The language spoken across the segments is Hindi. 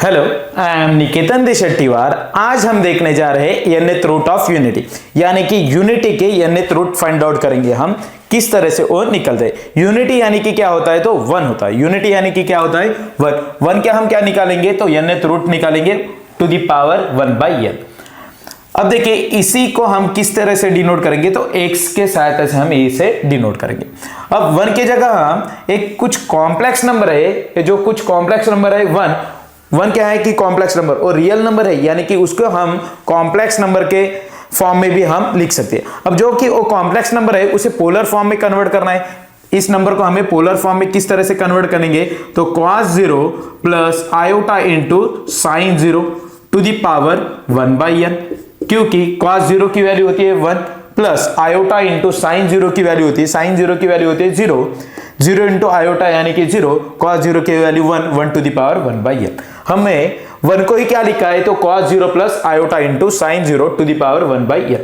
हेलो, आई एम निकेतन देशट्टीवार। आज हम देखने जा रहे हैं nth रूट ऑफ यूनिटी, यानी कि यूनिटी के nth रूट फाइंड आउट करेंगे हम किस तरह से वो निकलते हैं। यूनिटी यानी कि क्या होता है, तो वन होता है। यूनिटी यानी कि क्या होता है, वन। वन क्या हम क्या निकालेंगे, तो nth रूट निकालेंगे टू द पावर 1/n। अब देखिए इसी को हम किस तरह से डिनोट करेंगे, तो x के सहायता से हम इसे डिनोट करेंगे। अब वन की जगह हम एक कुछ कॉम्प्लेक्स नंबर है, जो कुछ कॉम्प्लेक्स नंबर है वन क्या है कि कॉम्प्लेक्स नंबर और रियल नंबर है, यानी कि उसको हम कॉम्प्लेक्स नंबर के फॉर्म में भी हम लिख सकते हैं। अब जो कि वो कॉम्प्लेक्स नंबर है उसे पोलर फॉर्म में कन्वर्ट करना है। इस नंबर को हमें पोलर फॉर्म में किस तरह से कन्वर्ट करेंगे, तो cos 0 plus iota into sine 0 to the power 1/n, क्योंकि cos 0 की वैल्यू होती है 1 प्लस आयोटा इंटू साइन 0 की वैल्यू होती है, साइन 0 की वैल्यू होती है 0 इंटू आयोटा यानी कि 0, cos 0 की value 1 to the power 1/n। हमने 1 को ही क्या लिखा है, तो cos 0 plus iota into sine 0 to the power 1/n।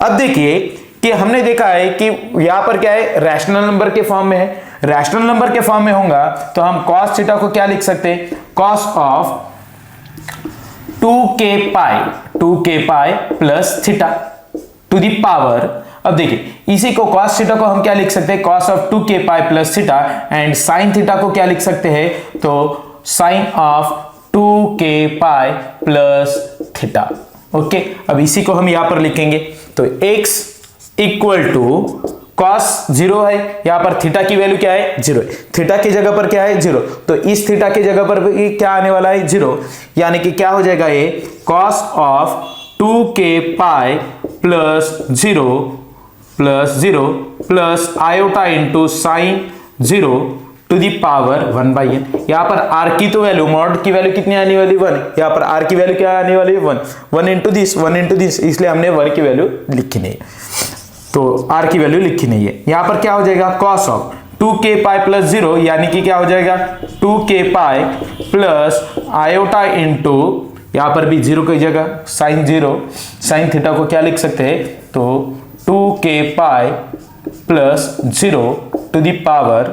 अब देखिए कि हमने देखा है कि यहां पर क्या है, रैशनल नंबर के फॉर्म में है। रैशनल नंबर के फॉर्म में होगा तो हम cos थीटा को क्या लिख सकते हैं, cos of 2k pi plus theta two the power. अब देखिए इसी को cos थीटा को हम क्या लिख सकते हैं, cos of 2k pi plus theta, and sin theta को क्या लिख सकते हैं, तो sin of 2k pi plus theta. Okay, अब इसी को हम यहां पर लिखेंगे, तो x इक्वल टू cos 0 है, यहां पर थीटा की वैल्यू क्या है, 0 है। थीटा की जगह पर क्या है, 0, तो इस थीटा की जगह पर भी क्या आने वाला है, 0, यानी कि क्या हो जाएगा ये cos of 2k pi plus 0 plus iota into sine 0 to the power 1/n। यहां पर r की तो वैल्यू, मॉड की वैल्यू कितनी आने वाली, 1। यहां पर r की वैल्यू क्या आने वाली है, 1 इंटू दिस, इसलिए हमने 1 की वैल्यू लिखी नहीं है, तो r की वैल्यू लिखी नहीं है। यहां पर क्या हो जाएगा, cos of 2k pi plus 0, यानी कि क्या हो जाएगा 2k pi plus iota into, यहां पर भी 0 की जगह साइन 0, साइन थीटा को क्या लिख सकते हैं, तो 2k pi plus 0 to the power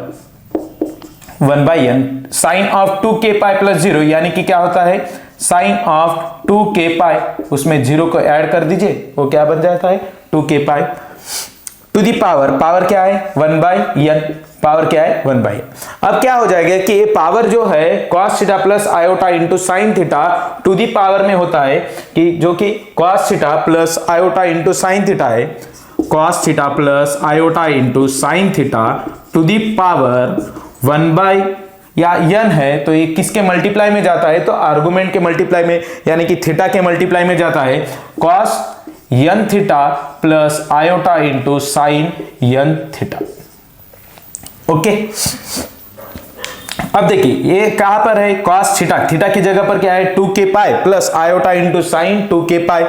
1/n। Sine of 2k pi plus 0 यानी कि क्या होता है, साइन ऑफ 2k पाई, उसमें 0 को ऐड कर दीजिए, वो क्या बन जाता है 2k pi to the power क्या है 1/n, पावर क्या है 1/n। अब क्या हो जाएगा कि ये पावर जो है cos theta plus iota into sine theta to the power में होता है, कि जो कि cos theta plus iota into sine theta है, cos theta plus iota into sine theta to the power 1 या n है, तो ये किसके मल्टीप्लाई में जाता है, तो आर्गुमेंट के मल्टीप्लाई में, यानी कि थीटा के मल्टीप्लाई में जाता है, cos n theta plus iota into sign n theta. Okay, अब देखिए ये कहां पर है, cos थीटा की जगह पर क्या है 2k pi plus iota into sign 2k पाई,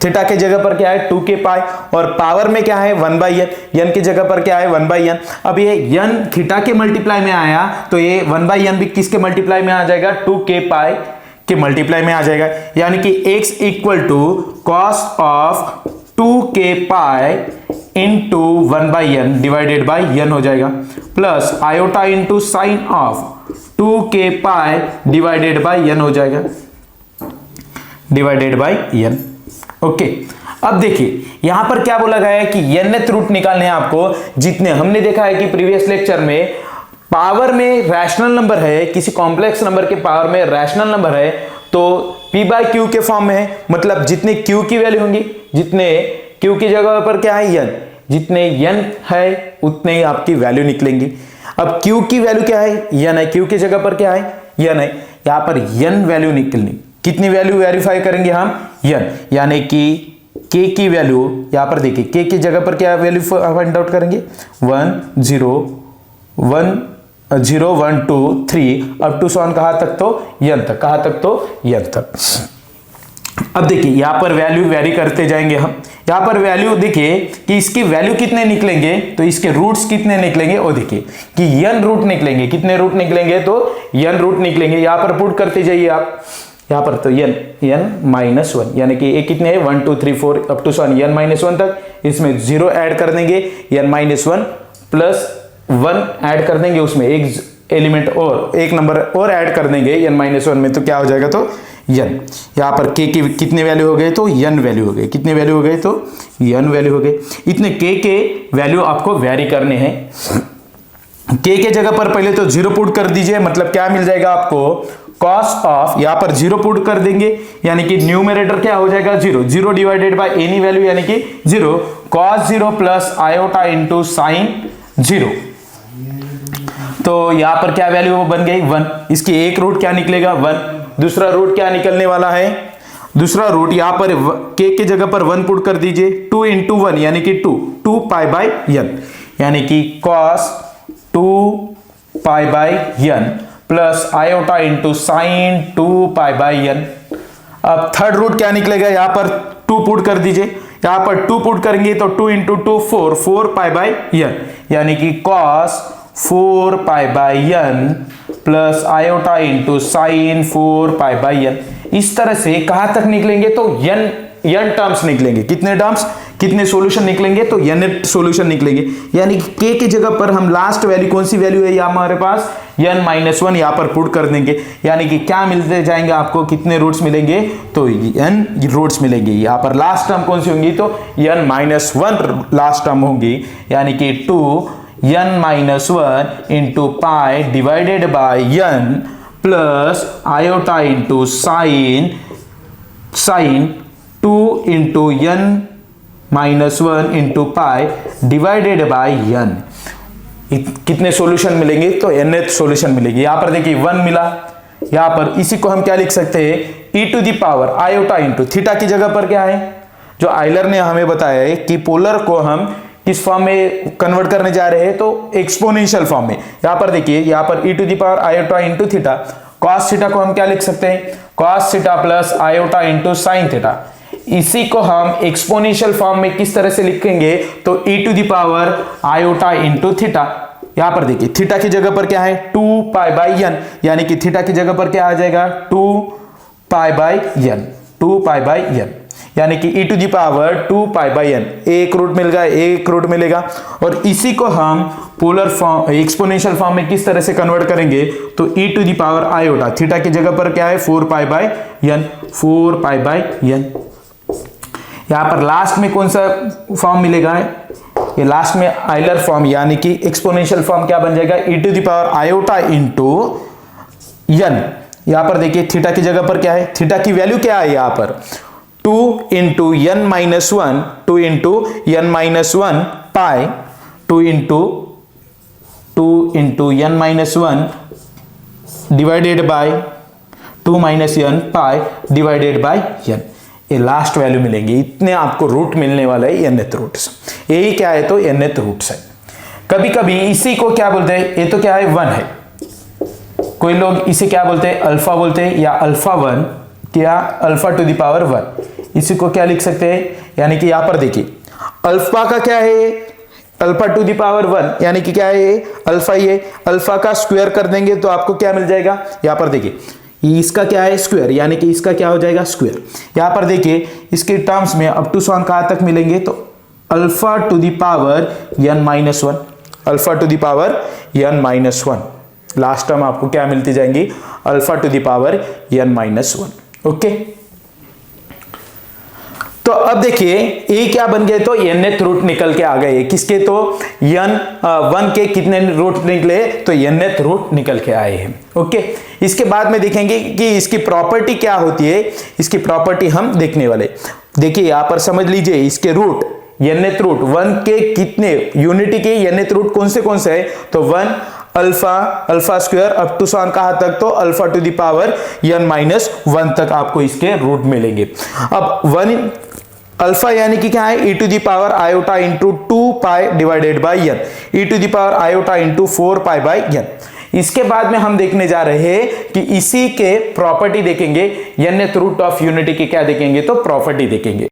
थीटा की जगह पर क्या है 2k पाई, और पावर में क्या है 1/n, n की जगह पर क्या है 1/n। अब ये n थीटा के मल्टीप्लाई में आया, तो ये 1/n भी किसके मल्टीप्लाई में आ जाएगा, 2k पाई के मल्टीप्लाई में आ जाएगा, यानी कि x equal to cos of 2k pi into 1/n divided by n हो जाएगा, plus iota into sine of 2k pi divided by n हो जाएगा, डिवाइडेड बाई n। ओके, अब देखिए यहां पर क्या बोला गया है कि nth रूट निकालने हैं आपको, जितने हमने देखा है कि प्रीवियस लेक्चर में पावर में रैशनल नंबर है, किसी कॉम्प्लेक्स नंबर के पावर में रैशनल नंबर है, तो p/q के फॉर्म में है, मतलब जितने q की वैल्यू होंगी, जितने q की जगह पर क्या है n, जितने n है उतने ही आपकी वैल्यू निकलेंगी। अब q की वैल्यू क्या है, n है, q की जगह पर क्या है n है, यहां पर n वैल्यू निकलनी, कितनी वैल्यू वेरीफाई करेंगे हम, n, यानी कि k की वैल्यू यहां पर देखिए, k की जगह पर क्या वैल्यू फाइंड आउट करेंगे, 1 0 1 2 3 अप टू सॉन कहां तक, तो n तक, कहां तक, तो n तक। अब देखिए यहां पर वैल्यू वेरी करते जाएंगे हम, यहां पर वैल्यू देखिए कि इसकी वैल्यू कितने निकलेंगे, तो इसके रूट्स कितने निकलेंगे, और देखिए कि n रूट निकलेंगे, कितने रूट निकलेंगे, तो n रूट निकलेंगे, यहां पर पुट करते जाइए आप, यहां पर तो n-1, यानी कि ये कितने हैं 1 2 3 4 अप टू सॉन n-1 तक, इसमें 0 ऐड कर देंगे, n-1 प्लस 1 ऐड कर देंगे, उसमें एक एलिमेंट और एक नंबर और ऐड कर देंगे n-1 में, तो क्या हो जाएगा, तो n। यहाँ पर k की कितने वैल्यू हो गए, तो n वैल्यू हो गए। कितने वैल्यू हो गए, तो n वैल्यू हो गए। इतने k के वैल्यू आपको वेरी करने हैं। k के जगह पर पहले तो 0 पुट कर दीजिए, मतलब क्या मिल जाएगा आपको, cos ऑफ, यहाँ पर 0 पुट कर देंगे, यानी कि न्यूमरेटर क्या हो जाएगा 0, 0 डिवाइडेड बाय एनी वैल्यू यानी कि 0, cos 0 plus iota into sine 0। तो यहां पर क्या वैल्यू बन गई 1। इसकी एक रूट क्या निकलेगा 1। दूसरा रूट क्या निकलने वाला है, दूसरा रूट यहां पर k के जगह पर 1 पुट कर दीजिए, 2 इंटू 1 यानी कि 2 पाई बाय n, यानी कि cos 2 pi by n plus iota into sign 2 pi by n। अब थर्ड रूट क्या निकलेगा, यहां पर 2 पुट कर दीजिए, यहां पर 2 पुट करेंगे तो 2 इंटू 2 4 पाई बाय n, यानी कि cos 4 pi by n plus iota into sign 4 pi by n। इस तरह से कहां तक निकलेंगे, तो n टर्म्स निकलेंगे। कितने टर्म्स, कितने सॉल्यूशन निकलेंगे, तो n सॉल्यूशन निकलेंगे। यानी कि k की जगह पर हम लास्ट वैल्यू, कौन सी वैल्यू है यहाँ हमारे पास, n-1 यहाँ पर पुट कर देंगे, यानी कि क्या मिलते जाएंगे आपको, कितने रूट्स मिलेंगे, तो n रूट्स मिलेंगे। यहाँ पर लास्ट टर्म कौन सी होंगी, तो n-1 लास्ट टर्म होंगी, यानी कि 2n-1 into pi divided by n plus iota into sign 2 into n-1 into pi divided by n। कितने सॉल्यूशन मिलेंगे, तो nth सॉल्यूशन मिलेगी। यहां पर देखिए 1 मिला, यहां पर इसी को हम क्या लिख सकते हैं, e to the power iota into theta की जगह पर क्या है, जो आइलर ने हमें बताया है कि पोलर को हम किस फॉर्म में कन्वर्ट करने जा रहे हैं, तो एक्सपोनेंशियल फॉर्म में। यहां पर देखिए, यहां पर e to the power iota into theta, cos theta को हम क्या लिख सकते हैं, cos theta plus iota into sine theta. इसी को हम एक्सपोनेंशियल फॉर्म में किस तरह से लिखेंगे, तो e to the power iota into theta. यहां पर देखिए थीटा की जगह पर क्या है 2 पाई बाय n, यानी कि थीटा की जगह पर क्या आ जाएगा 2 pi by n, 2 pi by n, यानी कि e to the power 2 pi by n। एक रूट मिल गया, एक रूट मिलेगा। और इसी को हम पोलर फॉर्म, एक्सपोनेंशियल फॉर्म में किस तरह से कन्वर्ट करेंगे, तो e to the power iota, theta की जगह पर क्या है 4 pi by n, 4 pi by n। यहां पर लास्ट में कौन सा फॉर्म मिलेगा, ये लास्ट में आइलर फॉर्म, यानी कि एक्सपोनेंशियल फॉर्म क्या बन जाएगा, e to the power iota into n। यहां पर देखिए थीटा की जगह पर क्या है, थीटा की वैल्यू क्या है यहां पर 2 into n-1, 2 into n-1 pi, 2 into n-1 divided by 2 minus n pi divided by n। ये लास्ट वैल्यू मिलेंगे। इतने आपको रूट मिलने वाला है nth रूट्स। यही क्या है, तो nth रूट्स है। कभी कभी इसी को क्या बोलते हैं, ये तो क्या है 1 है, कोई लोग इसे क्या बोलते हैं अल्फा बोलते हैं, या अल्फा 1, क्या अल्फा टू द पावर 1। इसी को क्या लिख सकते हैं, यानी कि यहां पर देखिए अल्फा का क्या है, अल्फा टू द पावर 1, यानी कि क्या है अल्फा, ये अल्फा का स्क्वायर कर देंगे तो आपको क्या मिल जाएगा, यहां पर देखिए इसका क्या है स्क्वायर, यानी कि इसका क्या हो जाएगा स्क्वायर। यहां पर देखिए इसके टर्म्स में अप टू सन कहां तक मिलेंगे, तो alpha two the power n-1, alpha two the power n-1। Last term आपको क्या मिलती जाएंगी, alpha two the power n-1। Okay, तो अब देखिए ये क्या बन गए, तो nth रूट निकल के आ गए। किसके, तो n1 के कितने रूट निकले, तो nth रूट निकल के आए हैं। ओके, इसके बाद में देखेंगे कि इसकी प्रॉपर्टी क्या होती है, इसकी प्रॉपर्टी हम देखने वाले। देखिए यहां पर समझ लीजिए इसके रूट, nth रूट 1 के कितने, यूनिटी के nth रूट कौन से है, तो 1 अल्फा स्क्वायर अप टू सन कहां तक, तो alpha two the power n-1 तक आपको इसके रूट मिलेंगे। अब 1 अल्फा यानी कि क्या है, e to the power iota into 2 pi divided by n, e to the power iota into 4 pi by n। इसके बाद में हम देखने जा रहे हैं कि इसी के प्रॉपर्टी देखेंगे, nth रूट ऑफ यूनिटी की क्या देखेंगे, तो प्रॉपर्टी देखेंगे।